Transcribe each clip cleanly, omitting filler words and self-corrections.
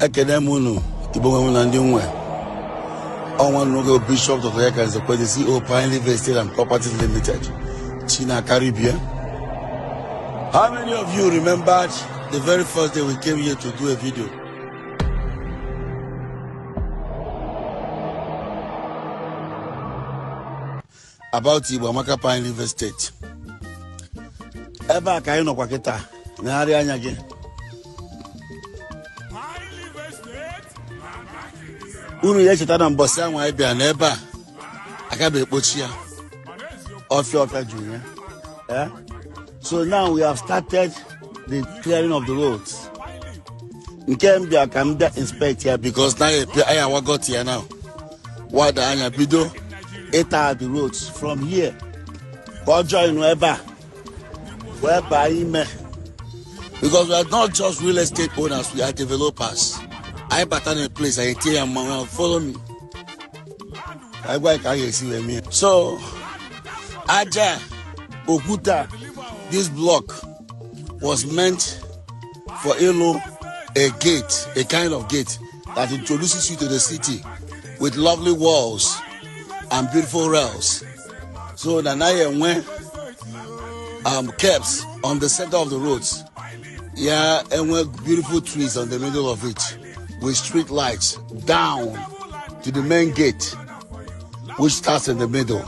Ekenemunu, Igbo and Dingwe. I want to go Bishop of the CEO Pine Estate and Properties Limited, China, Caribbean. How many of you remembered the very first day we came here to do a video? About Igbo amaka Pine Estate. Eba ka ino kwa kita na ari anya gi. Unu ye cheta na mbosi anwa ibia na eba aka be ekpochi ya. Ofia junya. Eh? So now we have started the clearing of the roads. Nkembia can inspect here because now I got here now. What anya bido enter the roads from here. God join wherever because we are not just real estate owners, we are developers. I pattern a place, I tell you, follow me. So, Aja, Okuta, this block was meant for a gate, a kind of gate that introduces you to the city with lovely walls and beautiful rails. So, Nanaya went kept on the center of the roads. Yeah, and with beautiful trees on the middle of it, with street lights down to the main gate, which starts in the middle.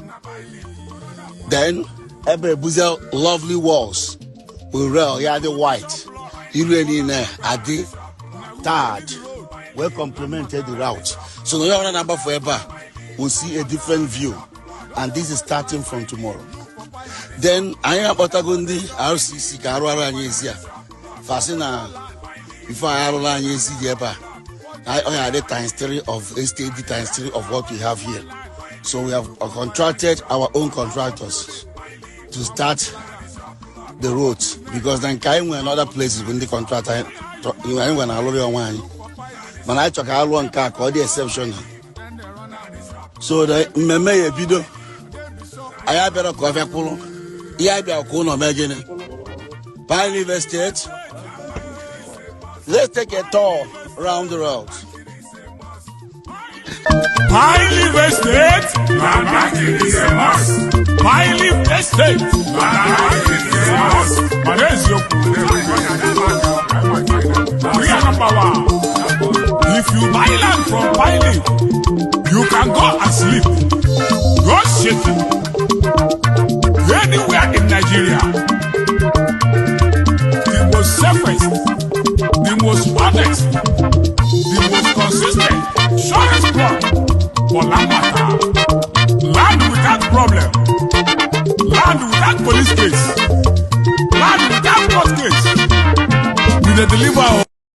Then, Ebebuzel, lovely walls with rail, yeah, the white. Irene at the third, well complemented the route. So now number forever, we'll see a different view, and this is starting from tomorrow. Then I am Otagundi RCC Karwara Nyezia. Fascina before I Nyezi Yeba. I had the times 3 of estate, the times 3 of what we have here. So we have contracted our own contractors to start the roads because then came another places when the contractor when I love one. When I took our one car called the exception. So the Meme video I have better coffee polo. Yeah, be a corner imagine Pine Estate. Let's take a tour around the road. Pine Estate, is a must. Pine Estate, is a must. We are number 1. If you buy land from Pine, you can go and sleep. Go shaking. Anywhere in Nigeria, the most safest, the most honest, the most consistent, surest plot for land matter. Land without problem, land without police case, land without court case. We deliver.